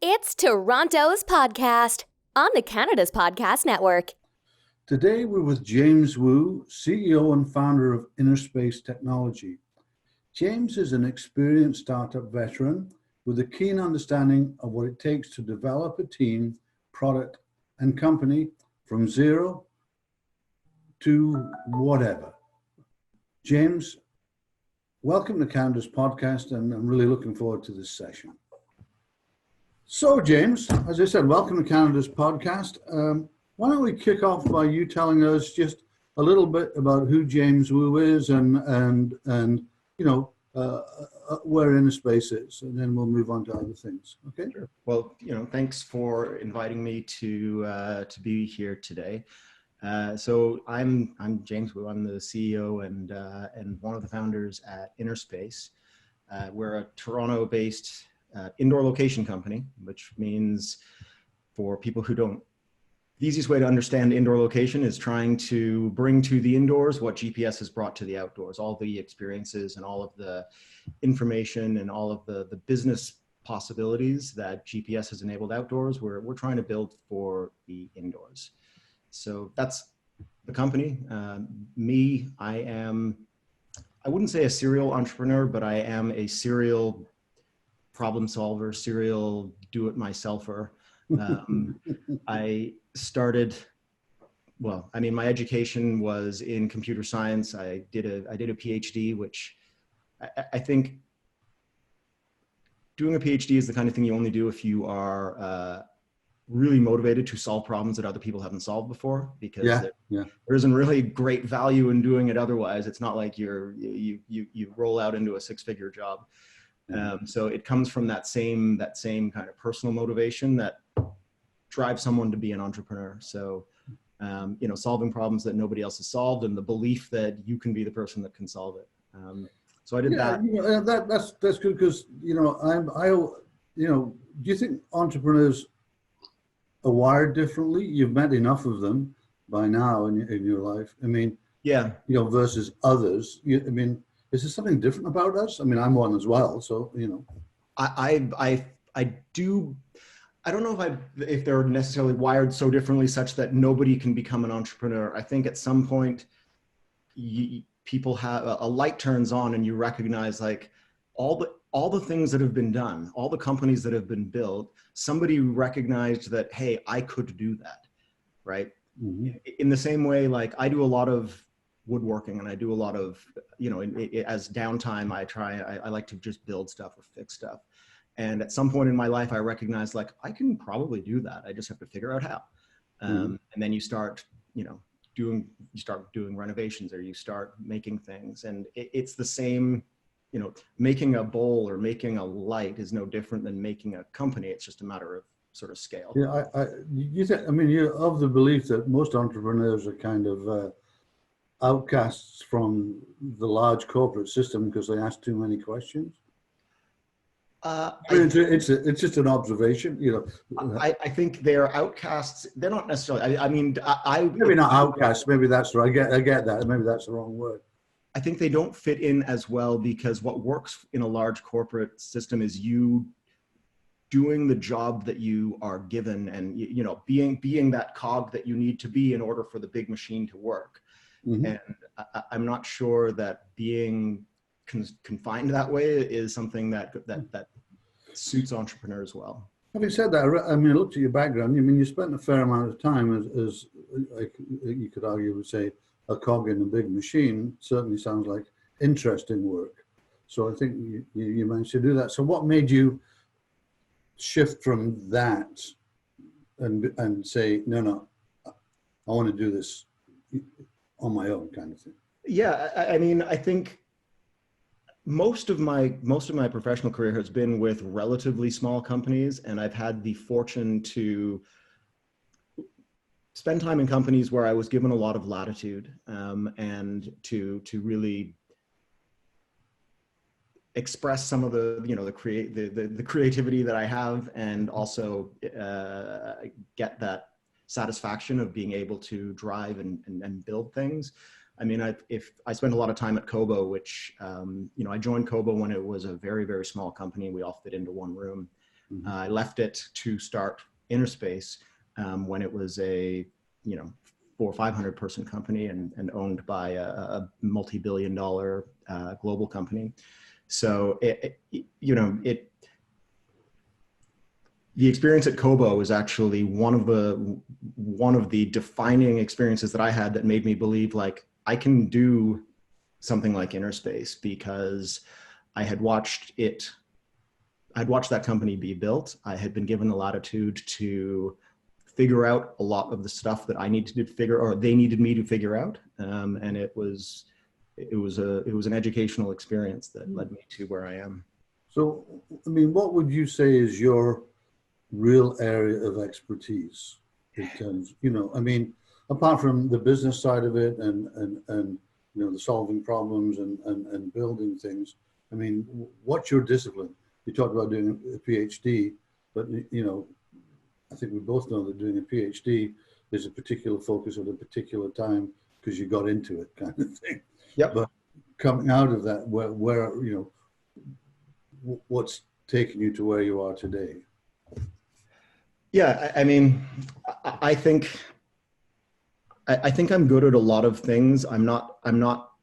It's Toronto's podcast on the Canada's Podcast Network. Today we're with James Wu, CEO and founder of Innerspace Technology. James is an experienced startup veteran with a keen understanding of what it takes to develop a team, product, and company from zero to whatever. James, welcome to Canada's podcast, and I'm really looking forward to this session. So, James, as I said, welcome to Canada's podcast. Why don't we kick off by you telling us just a little bit about who James Wu is and where Innerspace is, and then we'll move on to other things. Okay. Sure. Well, thanks for inviting me to be here today. So I'm James Wu. I'm the CEO and one of the founders at Innerspace. We're a Toronto-based indoor location company, which means for people who don't, the easiest way to understand indoor location is trying to bring to the indoors what GPS has brought to the outdoors, all the experiences and all of the information and all of the business possibilities that GPS has enabled outdoors. We're trying to build for the indoors. So that's the company. I wouldn't say a serial entrepreneur, but I am a serial problem solver, serial do-it-myselfer. I started, my education was in computer science. I did a PhD, which I think doing a PhD is the kind of thing you only do if you are really motivated to solve problems that other people haven't solved before, because there isn't really great value in doing it otherwise. It's not like you roll out into a six-figure job. So it comes from that same kind of personal motivation that drives someone to be an entrepreneur. So, solving problems that nobody else has solved, and the belief that you can be the person that can solve it. So I did that. That's good, because do you think entrepreneurs are wired differently? You've met enough of them by now in your life. Versus others. Is there something different about us? I'm one as well, so I do. I don't know if they're necessarily wired so differently such that nobody can become an entrepreneur. I think at some point, people have a light turns on, and you recognize like all the things that have been done, all the companies that have been built. Somebody recognized that, hey, I could do that, right? Mm-hmm. In the same way, like I do a lot of woodworking, and I do a lot of, as downtime, I like to just build stuff or fix stuff. And at some point in my life, I recognized like, I can probably do that. I just have to figure out how. And then you start, doing renovations, or you start making things. And it's the same, making a bowl or making a light is no different than making a company. It's just a matter of sort of scale. Yeah, you're of the belief that most entrepreneurs are kind of outcasts from the large corporate system because they ask too many questions. It's just an observation, I think they're outcasts. They're not necessarily. Maybe not outcasts. Maybe that's right. I get that. Maybe that's the wrong word. I think they don't fit in as well, because what works in a large corporate system is you doing the job that you are given, and being that cog that you need to be in order for the big machine to work. Mm-hmm. And I'm not sure that being confined that way is something that suits entrepreneurs well. Having said that, I looked at your background. You spent a fair amount of time as like you could argue, would say, a cog in a big machine. Certainly sounds like interesting work. So I think you managed to do that. So what made you shift from that and say, no, I want to do this on my own, kind of thing? Yeah, I think most of my professional career has been with relatively small companies, and I've had the fortune to spend time in companies where I was given a lot of latitude, and to really express some of the creativity that I have, and also get that satisfaction of being able to drive and build things. I spent a lot of time at Kobo, which, I joined Kobo when it was a very, very small company. We all fit into one room. I left it to start Innerspace when it was a, 400 or 500 person company and owned by a multi-billion-dollar global company. So the experience at Kobo is actually one of the defining experiences that I had that made me believe like I can do something like Innerspace, because I had watched that company be built. I had been given the latitude to figure out a lot of the stuff that I needed to figure, or they needed me to figure out. And it was an educational experience that led me to where I am. So, I mean, what would you say is your real area of expertise in terms, I mean, apart from the business side of it and the solving problems and building things, I mean, what's your discipline? You talked about doing a PhD, but I think we both know that doing a PhD is a particular focus at a particular time because you got into it, kind of thing. Yep. But coming out of that, where what's taken you to where you are today? Yeah, I mean, I think I'm good at a lot of things. I'm not.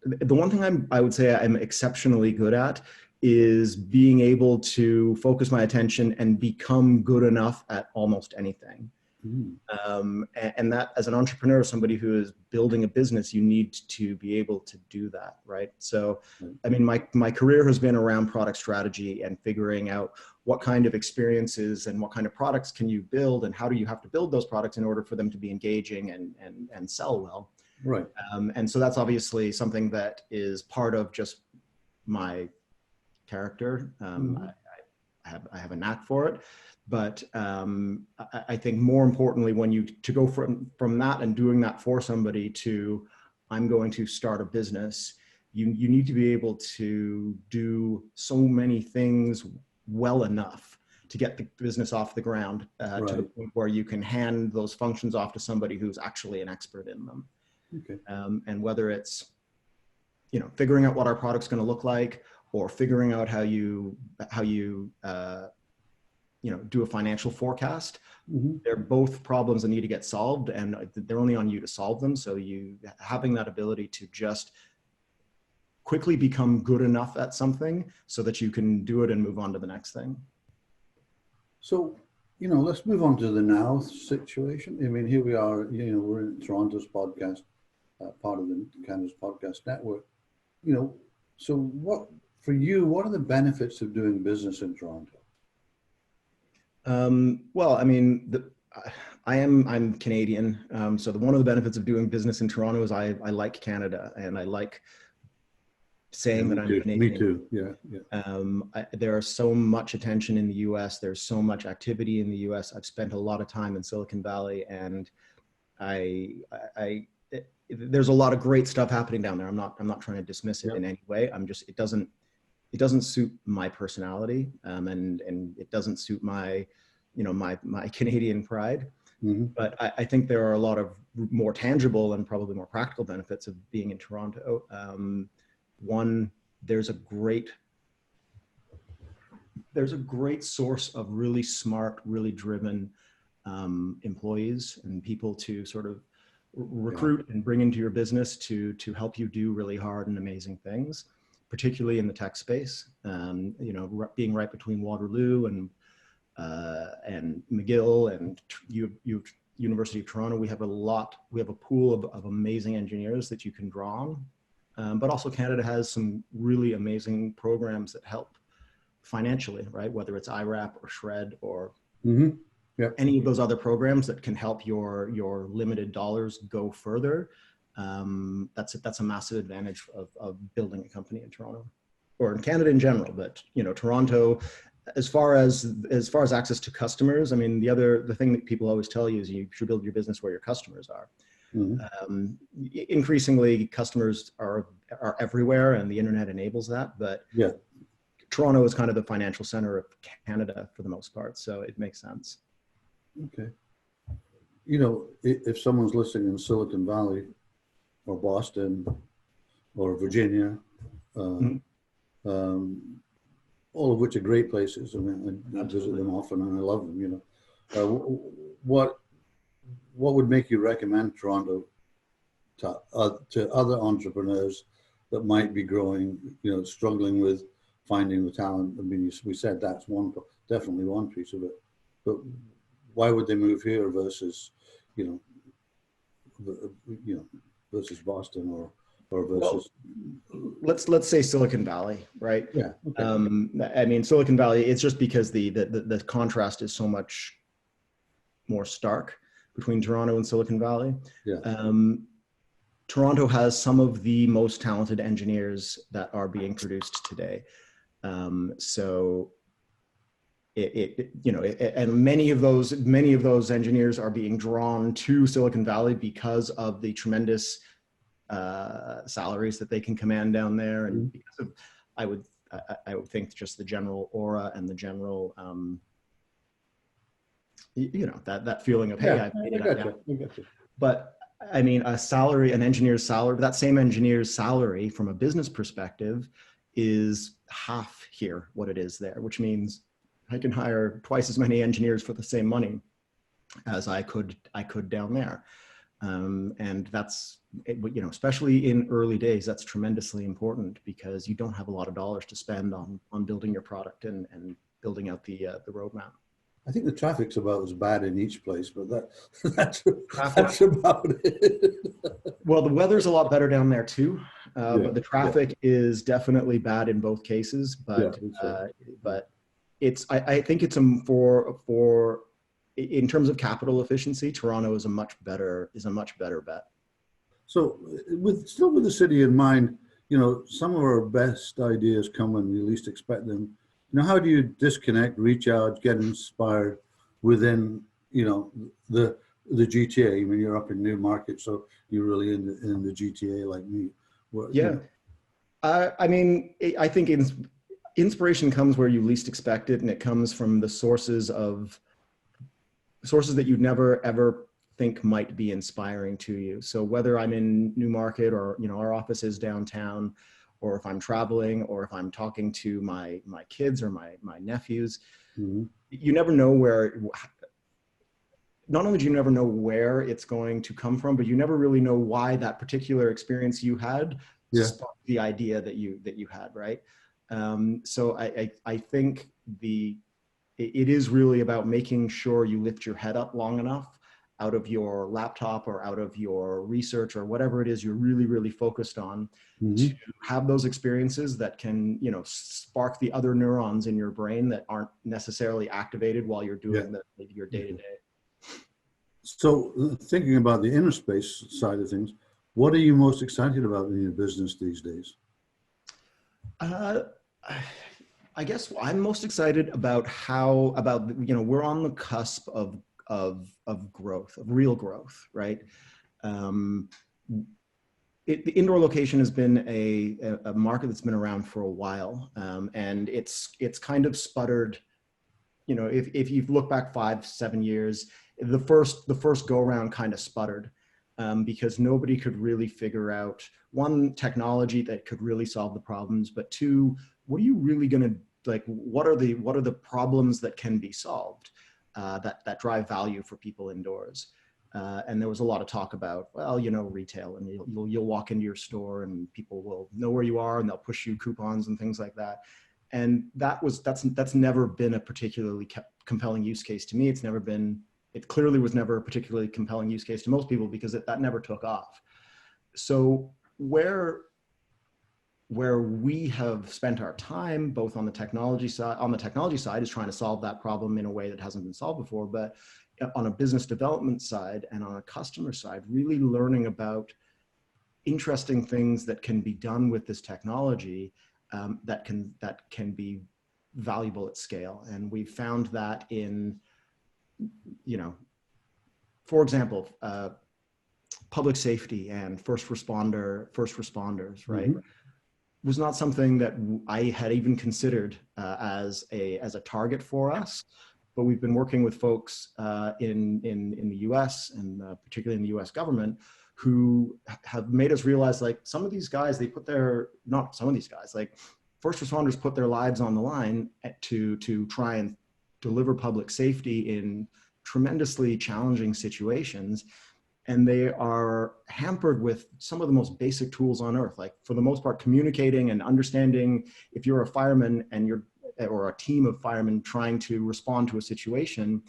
The one thing I would say I'm exceptionally good at is being able to focus my attention and become good enough at almost anything. And that, as an entrepreneur, somebody who is building a business, you need to be able to do that, right? So, I mean, my career has been around product strategy and figuring out what kind of experiences and what kind of products can you build, and how do you have to build those products in order for them to be engaging and sell well. Right. And so that's obviously something that is part of just my character. I have a knack for it. But I think more importantly, when to go from that and doing that for somebody to, I'm going to start a business, you need to be able to do so many things well enough to get the business off the ground to the point where you can hand those functions off to somebody who's actually an expert in them. Okay. And whether it's, figuring out what our product's going to look like, or figuring out how you do a financial forecast. They're both problems that need to get solved, and they're only on you to solve them. So having that ability to just quickly become good enough at something so that you can do it and move on to the next thing. So, let's move on to the now situation. I mean, here we are, we're in Toronto's podcast, part of the Canada's Podcast Network. So what are the benefits of doing business in Toronto? Well, I mean, I'm Canadian. So one of the benefits of doing business in Toronto is I like Canada, and I like saying that I'm Canadian. Me too. Yeah. There is so much attention in the US. There's so much activity in the US. I've spent a lot of time in Silicon Valley, and there's a lot of great stuff happening down there. I'm not trying to dismiss it in any way. It doesn't suit my personality, and it doesn't suit my Canadian pride. But I think there are a lot of more tangible and probably more practical benefits of being in Toronto. One, there's a great source of really smart, really driven employees and people to sort of recruit and bring into your business to help you do really hard and amazing things, particularly in the tech space. Being right between Waterloo and McGill and University of Toronto, we have a pool of amazing engineers that you can draw on. But also Canada has some really amazing programs that help financially, right? Whether it's IRAP or SHRED or any of those other programs that can help your limited dollars go further. That's a massive advantage of building a company in Toronto, or in Canada in general. But Toronto, as far as access to customers, I mean, the thing that people always tell you is you should build your business where your customers are. Increasingly, customers are everywhere, and the internet enables that. But Toronto is kind of the financial center of Canada for the most part, so it makes sense. Okay. If someone's listening in Silicon Valley or Boston or Virginia, all of which are great places. I mean, I visit them often and I love them, you know. What would make you recommend Toronto to other entrepreneurs that might be growing, you know, struggling with finding the talent? I mean, we said that's definitely one piece of it, but why would they move here versus, you know, versus Boston or versus? Well, let's say Silicon Valley, right? Yeah. Okay. I mean, Silicon Valley. It's just because the contrast is so much more stark between Toronto and Silicon Valley. Yeah. Toronto has some of the most talented engineers that are being produced today. So and many of those engineers are being drawn to Silicon Valley because of the tremendous salaries that they can command down there, and because of, I would think, just the general aura and the general that feeling of, hey, Yeah, I've made it. I got you. But I mean, an engineer's salary, that same engineer's salary from a business perspective is half here what it is there, which means I can hire twice as many engineers for the same money as I could down there. And that's, you know, especially in early days, that's tremendously important because you don't have a lot of dollars to spend on building your product and building out the roadmap. I think the traffic's about as bad in each place, but that's about it. Well, the weather's a lot better down there too, but the traffic is definitely bad in both cases. But but I think it's for in terms of capital efficiency, Toronto is a much better bet. So still with the city in mind, you know, some of our best ideas come when we least expect them. You know, how do you disconnect, recharge, get inspired within, you know, the GTA? I mean, you're up in Newmarket, so you're really in the GTA like me. Yeah. I mean, I think inspiration comes where you least expect it, and it comes from the sources that you'd never ever think might be inspiring to you. So whether I'm in Newmarket or, you know, our office is downtown, or if I'm traveling, or if I'm talking to my kids or my nephews, you never know where. Not only do you never know where it's going to come from, but you never really know why that particular experience you had sparked the idea that you had, right? So I think it is really about making sure you lift your head up long enough out of your laptop or out of your research or whatever it is you're really, really focused on, to have those experiences that can, you know, spark the other neurons in your brain that aren't necessarily activated while you're doing your day-to-day. So thinking about the Innerspace side of things, what are you most excited about in your business these days? I guess I'm most excited about you know, we're on the cusp of growth, of real growth, right? The indoor location has been a market that's been around for a while, and it's kind of sputtered. You know, if you look back 5-7 years, the first go around kind of sputtered, because nobody could really figure out, one, technology that could really solve the problems, but two, what are you really going to, like, what are the problems that can be solved that drive value for people indoors? And there was a lot of talk about, well, you know, retail, and you'll walk into your store and people will know where you are and they'll push you coupons and things like that. And that's never been a particularly compelling use case to me. It clearly was never a particularly compelling use case to most people because that never took off. So where we have spent our time, both on the technology side, is trying to solve that problem in a way that hasn't been solved before, but on a business development side and on a customer side, really learning about interesting things that can be done with this technology, that can be valuable at scale. And we've found that in, you know, for example, public safety and first responders, right? Was not something that I had even considered as a target for us, but we've been working with folks in the US and particularly in the US government, who have made us realize, like, some of these guys, like first responders put their lives on the line to try and deliver public safety in tremendously challenging situations. And they are hampered with some of the most basic tools on earth, like for the most part, communicating and understanding. If you're a fireman and or a team of firemen trying to respond to a situation,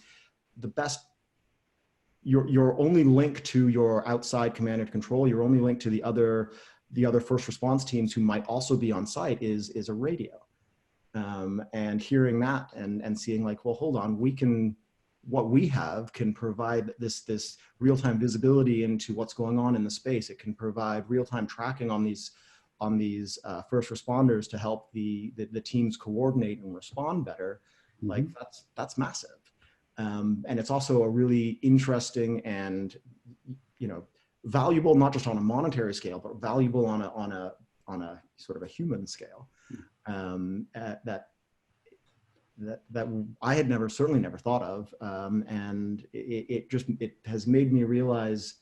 your only link to your outside command and control, your only link to the other first response teams who might also be on site is a radio. And hearing that and seeing like, well, hold on, what we have can provide this real-time visibility into what's going on in the space. It can provide real-time tracking on these first responders to help the teams coordinate and respond better. Mm-hmm. Like that's massive. And it's also a really interesting and, valuable, not just on a monetary scale, but valuable on a sort of a human scale. That I had certainly never thought of. And it has made me realize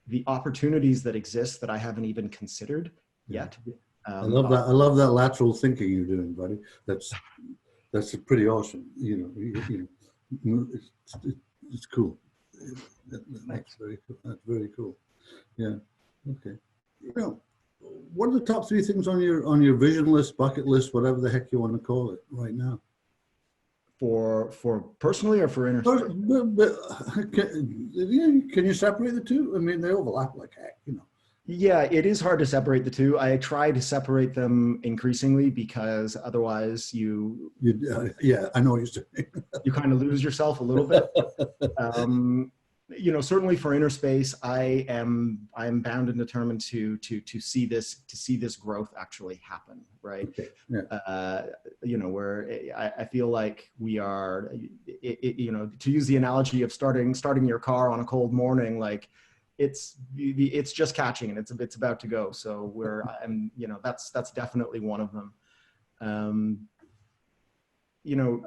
the opportunities that exist that I haven't even considered yet. I love that. I love that lateral thinking you're doing, buddy. That's pretty awesome. It's cool. That's very cool. That's very cool. Yeah. Okay. What are the top 3 things on your vision list, bucket list, whatever the heck you want to call it right now? For personally or for Innerspace? Can you separate the two? I mean, they overlap like heck, Yeah, it is hard to separate the two. I try to separate them increasingly because otherwise yeah, I know what you're saying. You kind of lose yourself a little bit. Certainly for Innerspace, I am bound and determined to see this growth actually happen, right? Okay. Yeah. Where I feel like we are, to use the analogy of starting your car on a cold morning, like it's just catching and it's about to go. So that's definitely one of them.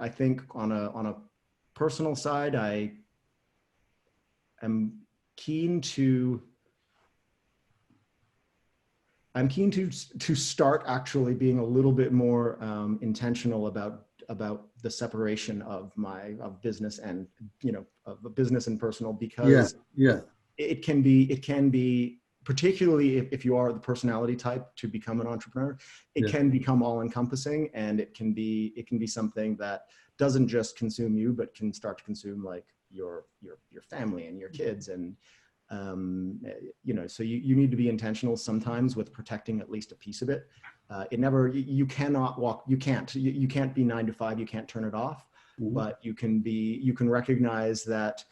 I think on a personal side, I'm keen to start actually being a little bit more intentional about the separation of business and of business and personal, because it can be particularly if you are the personality type to become an entrepreneur, it can become all encompassing, and it can be something that doesn't just consume you, but can start to consume like your family and your kids. And so you need to be intentional sometimes with protecting at least a piece of it. You can't be 9 to 5, you can't turn it off. Mm-hmm. But you can recognize that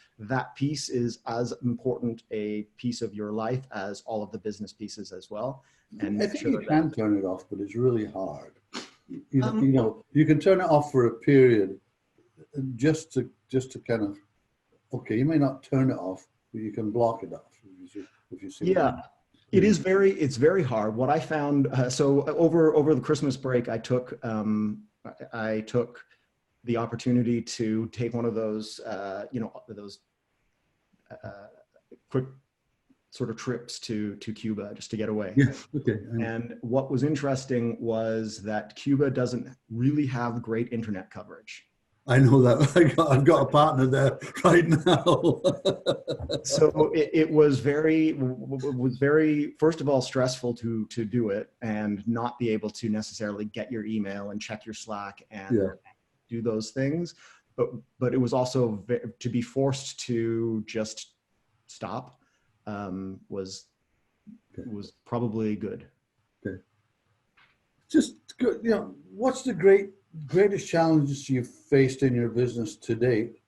piece is as important a piece of your life as all of the business pieces as well. And I think you can turn it off, but it's really hard. You can turn it off for a period just to kind of, okay, you may not turn it off, but you can block it off if you see. Yeah, it's very hard. What I found, so over the Christmas break, I took the opportunity to take one of those, quick sort of trips to Cuba just to get away. Yeah. Okay. And what was interesting was that Cuba doesn't really have great internet coverage. I know that. I've got a partner there right now. So it was very, first of all, stressful to do it and not be able to necessarily get your email and check your Slack and do those things. But it was also to be forced to just stop was probably good. Okay. Just good. What's the greatest challenges you've faced in your business to date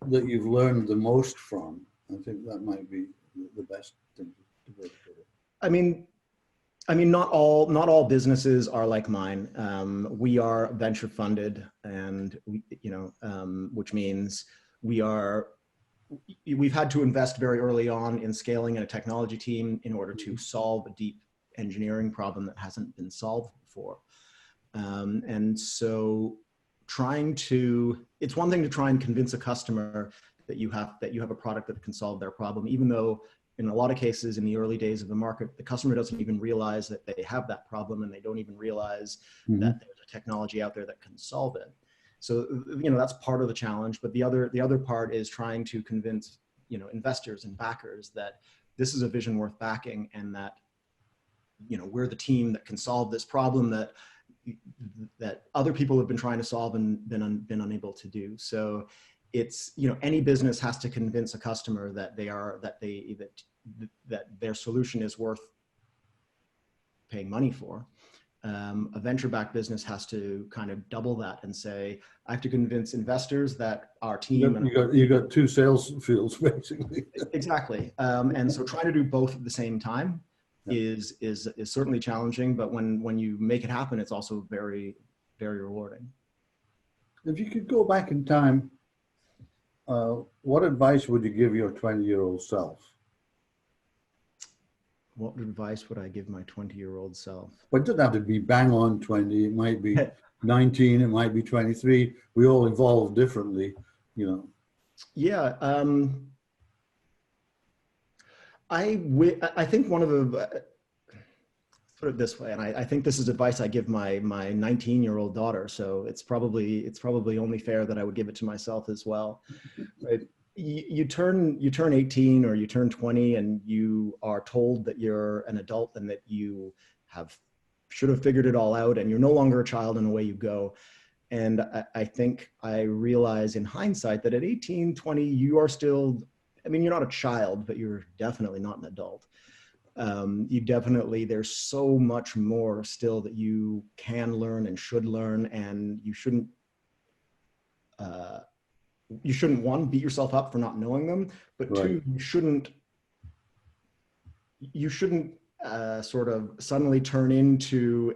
that you've learned the most from? I think that might be the best thing to put it. I mean, not all businesses are like mine. We are venture funded, and which means we've had to invest very early on in scaling a technology team in order to solve a deep engineering problem that hasn't been solved before. And so it's one thing to try and convince a customer that you have a product that can solve their problem, even though in a lot of cases in the early days of the market, the customer doesn't even realize that they have that problem, and they don't even realize that there's a technology out there that can solve it. So, that's part of the challenge. But the other part is trying to convince, investors and backers that this is a vision worth backing, and that, we're the team that can solve this problem that other people have been trying to solve and been unable to do. So it's, any business has to convince a customer that their solution is worth paying money for. A venture-backed business has to kind of double that and say, I have to convince investors that our team. You got two sales fields basically. Exactly, and so trying to do both at the same time is certainly challenging. But when you make it happen, it's also very, very rewarding. If you could go back in time, what advice would you give your 20-year-old self? What advice would I give my 20-year-old self? But it doesn't have to be bang on 20. It might be 19. It might be 23. We all evolve differently, Yeah. I think one of the, put it this way, and I think this is advice I give my 19-year-old daughter. So it's probably only fair that I would give it to myself as well. Right? You turn 18 or you turn 20 and you are told that you're an adult and that you should have figured it all out, and you're no longer a child, and away you go. And I think I realize in hindsight that at 18, 20, you are still, you're not a child, but you're definitely not an adult. There's so much more still that you can learn and should learn, and you shouldn't, one, beat yourself up for not knowing them, but two, you shouldn't sort of suddenly turn into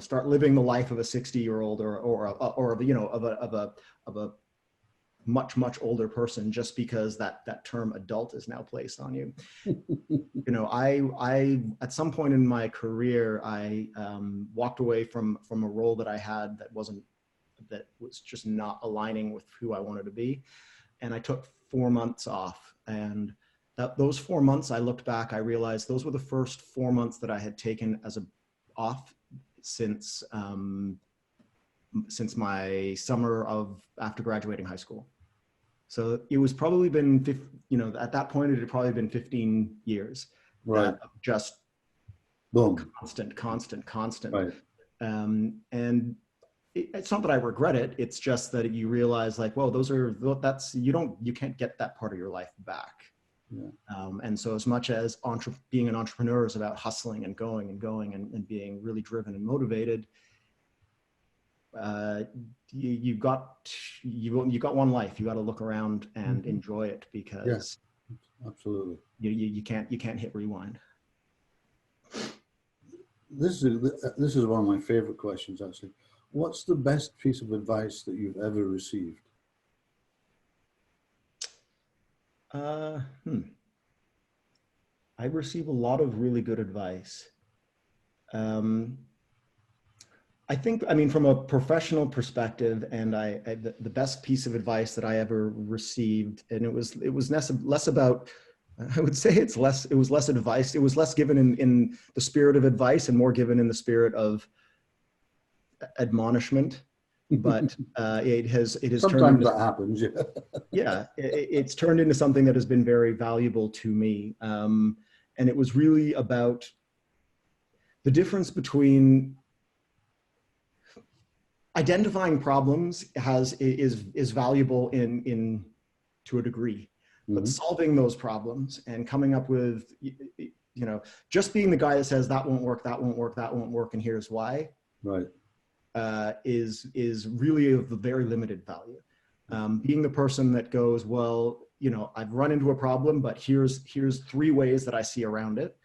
start living the life of a 60-year-old of a much, much older person just because that term adult is now placed on you. I at some point in my career, I walked away from a role that I had that was just not aligning with who I wanted to be. And I took 4 months off, and those 4 months, I looked back, I realized those were the first 4 months that I had taken off since my summer after graduating high school. So it was probably been, at that point, it had probably been 15 years. Right. Just boom. Constant. Right. And it's not that I regret it. It's just that you realize, like, well, you can't get that part of your life back. Yeah. And so as much as being an entrepreneur is about hustling and going and being really driven and motivated, you got one life. You got to look around and enjoy it, because absolutely you can't hit rewind. This is one of my favorite questions, actually. What's the best piece of advice that you've ever received? I receive a lot of really good advice. I think, from a professional perspective, and the best piece of advice that I ever received, and it was less about, I would say it was less advice. It was less given in the spirit of advice and more given in the spirit of admonishment. But it has Sometimes turned into, that happens. Yeah. yeah, it's turned into something that has been very valuable to me. And it was really about the difference between identifying problems is valuable in to a degree, but solving those problems and coming up with, just being the guy that says that won't work, and here's why. Right. Is really of very limited value. Being the person that goes, well, I've run into a problem, but here's 3 ways that I see around it.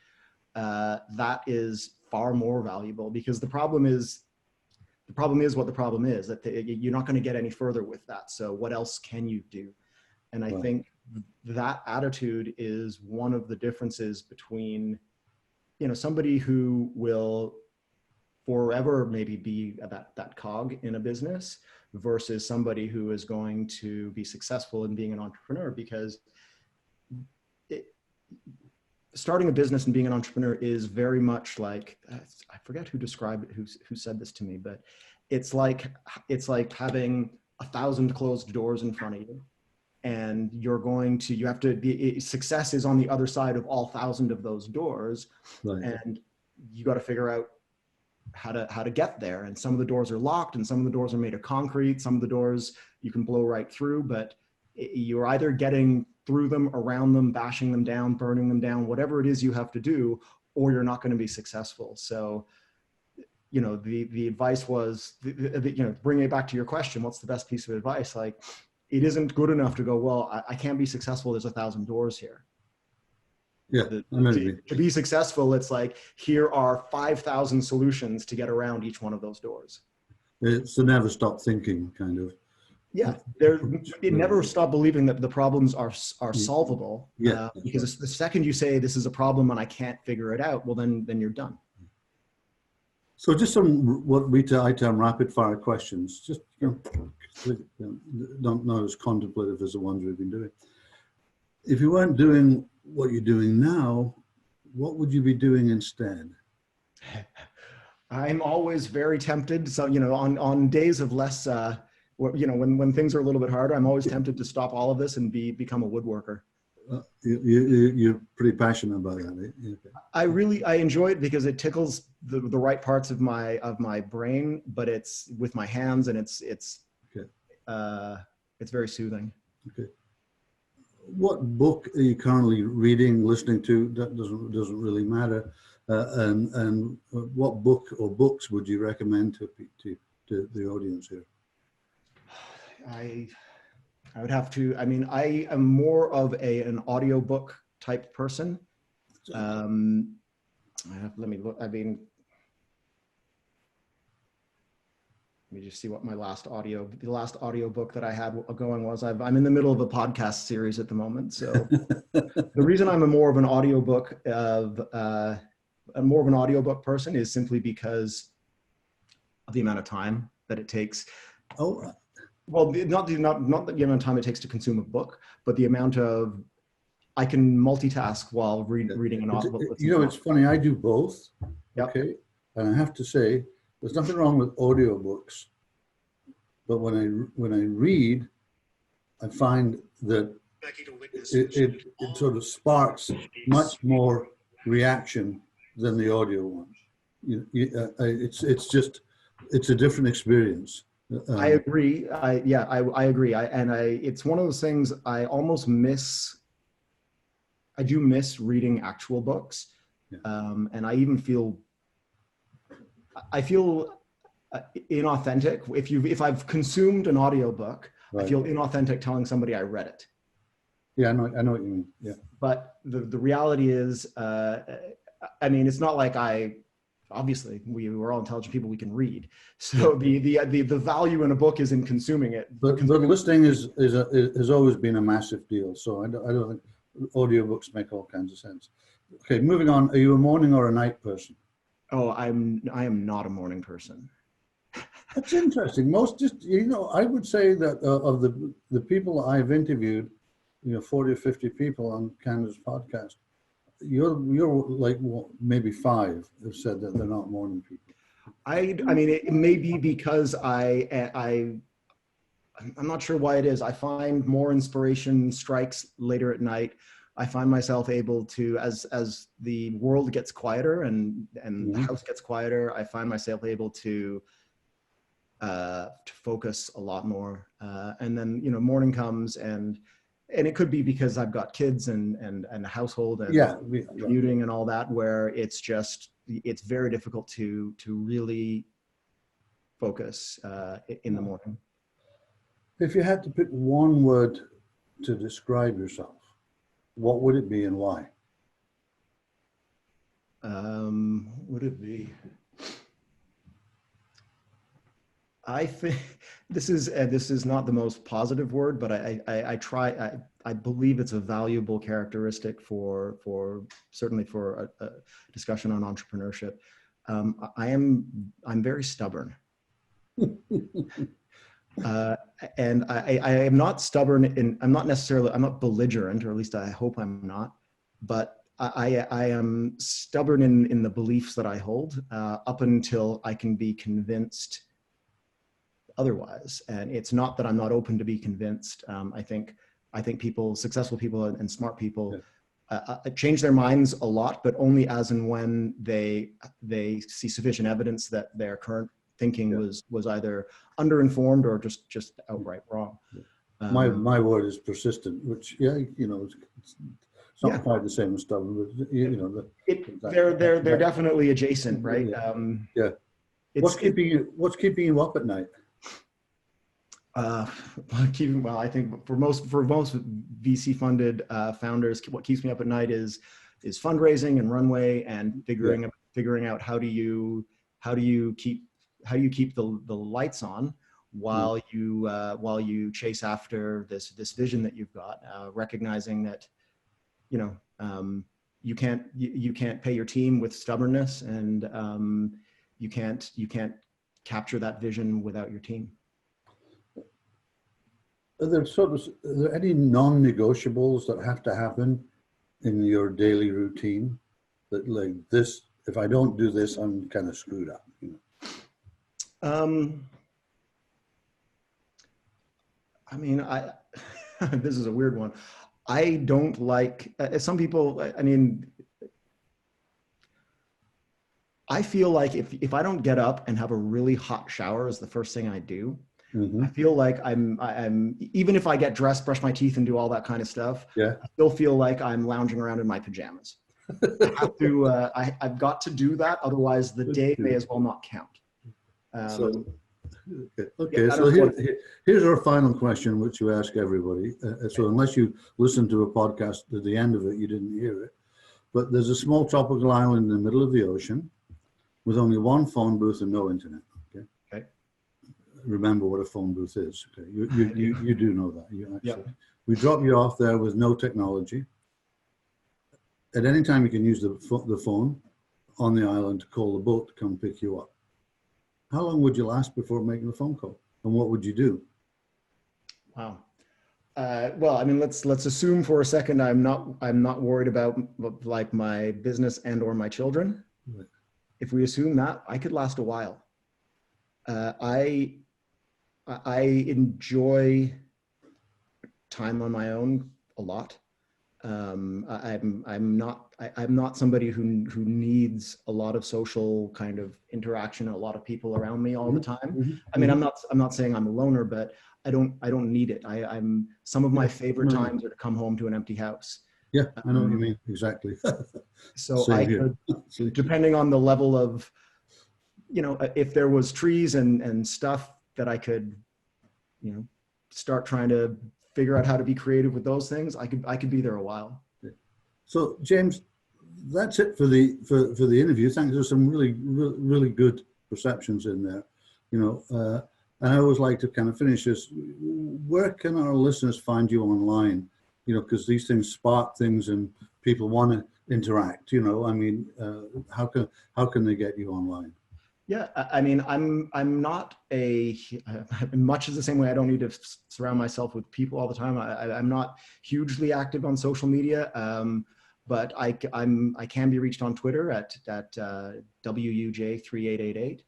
That is far more valuable, because the problem is what the problem is, that you're not going to get any further with that. So what else can you do? And I think that attitude is one of the differences between, somebody who will forever maybe be that cog in a business versus somebody who is going to be successful in being an entrepreneur, because starting a business and being an entrepreneur is very much like, I forget who described it, who said this to me, but it's like having 1,000 closed doors in front of you, and you have to be, success is on the other side of all 1,000 of those doors. Right. And you got to figure out how to get there. And some of the doors are locked, and some of the doors are made of concrete. Some of the doors you can blow right through, but you're either getting through them, around them, bashing them down, burning them down, whatever it is you have to do, or you're not going to be successful. So, you know, the advice was, you know, bringing it back to your question, what's the best piece of advice? Like, it isn't good enough to go, well, I can't be successful. There's 1,000 doors here. Yeah. To be successful, it's like, here are 5,000 solutions to get around each one of those doors. It's the never stop thinking kind of. Yeah, it never stop believing that the problems are solvable. Yeah, because the second you say this is a problem and I can't figure it out, well, then you're done. So just some I term rapid fire questions. Just not as contemplative as the ones we've been doing. If you weren't doing what you're doing now, what would you be doing instead? I'm always very tempted. So, you know, on days of less, you know, when things are a little bit harder, I'm always tempted to stop all of this and become a woodworker. You're pretty passionate about that. Eh? Okay. I enjoy it because it tickles the right parts of my brain, but it's with my hands, and it's very soothing. Okay. What book are you currently reading, listening to? That doesn't really matter. And what book or books would you recommend to the audience here? I would have to, I mean, I am more of an audiobook type person. Let me look, I mean, let me just see what the last audiobook that I had going was. I'm in the middle of a podcast series at the moment. So the reason I'm more of an audiobook person is simply because of the amount of time that it takes. Oh, well, not the amount of time it takes to consume a book, but the amount of, I can multitask while reading an audiobook. You know, it's funny, I do both. Yep. Okay. And I have to say, there's nothing wrong with audiobooks, but when I read, I find that it sort of sparks much more reaction than the audio one. It's a different experience. I agree. I agree. It's one of those things I almost miss. I do miss reading actual books. Yeah. And I even feel inauthentic. If I've consumed an audiobook, right, I feel inauthentic telling somebody I read it. Yeah, I know what you mean. Yeah. But the reality is, I mean, it's not like obviously we're all intelligent people, we can read. So the value in a book is in consuming it. But listening has always been a massive deal. So I don't think audiobooks make all kinds of sense. Okay, moving on. Are you a morning or a night person? Oh, I am not a morning person. That's interesting. I would say that of the people I've interviewed, 40 or 50 people on Canada's podcast, you're like maybe 5 have said that they're not morning people. I mean, it may be because I'm not sure why it is. I find more inspiration strikes later at night. I find myself able to, as the world gets quieter and mm-hmm. the house gets quieter, I find myself able to focus a lot more. And then, morning comes and it could be because I've got kids and a household and commuting and all that, where it's very difficult to really focus in the morning. If you had to pick one word to describe yourself, what would it be and why? Would it be? I think this is not the most positive word, but I believe it's a valuable characteristic for certainly for a discussion on entrepreneurship. I'm very stubborn. And I am not stubborn I'm not belligerent, or at least I hope I'm not. but I am stubborn in the beliefs that I hold up until I can be convinced otherwise. And it's not that I'm not open to be convinced. I think people, successful people and smart people, change their minds a lot, but only as and when they see sufficient evidence that their current thinking was either underinformed or just outright wrong. My word is persistent, which it's not quite the same as stubborn, but they're definitely adjacent, right? What's keeping you up at night? Well, I think for most VC funded founders, what keeps me up at night is fundraising and runway and figuring out how do you keep the lights on while you chase after this vision that you've got, recognizing that you can't pay your team with stubbornness, and you can't capture that vision without your team. Are there any non-negotiables that have to happen in your daily routine that, like, this, if I don't do this, I'm kind of screwed up? I mean, this is a weird one. I don't like, some people, I mean, I feel like if I don't get up and have a really hot shower as the first thing I do, I feel like I'm even if I get dressed, brush my teeth, and do all that kind of stuff, I still feel like I'm lounging around in my pajamas. I have to, I've got to do that, otherwise the day may as well not count. So here's our final question, which we ask everybody. So unless you listen to a podcast at the end of it, you didn't hear it. But there's a small tropical island in the middle of the ocean with only one phone booth and no internet. Okay. Remember what a phone booth is. Okay. You do know that. We drop you off there with no technology. At any time, you can use the phone on the island to call the boat to come pick you up. How long would you last before making the phone call, and what would you do? Wow. Well, I mean, let's assume for a second I'm not worried about like my business and or my children. Right. If we assume that, I could last a while. I enjoy time on my own a lot. I'm not somebody who needs a lot of social kind of interaction and a lot of people around me all the time. I mean, I'm not saying I'm a loner, but I don't need it. Some of my favorite times are to come home to an empty house. Yeah, I know what you mean, exactly. So I could, depending on the level of, if there was trees and stuff that I could, start trying to figure out how to be creative with those things, I could be there a while. So James, that's it for the interview. Thanks. There's some really good perceptions in there, and I always like to kind of finish this. Where can our listeners find you online? Because these things spark things and people want to interact. I mean, how can they get you online? Yeah, I mean, I'm not much as the same way. I don't need to surround myself with people all the time. I'm not hugely active on social media, but I can be reached on Twitter at WUJ3888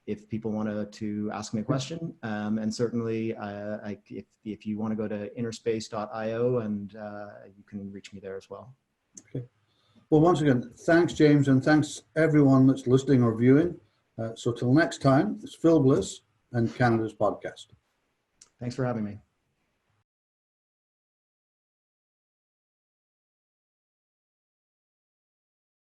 if people want to ask me a question. And certainly, if you want to go to innerspace.io, and you can reach me there as well. Okay. Well, once again, thanks, James, and thanks everyone that's listening or viewing. So till next time, it's Phil Bliss and Canada's Podcast. Thanks for having me.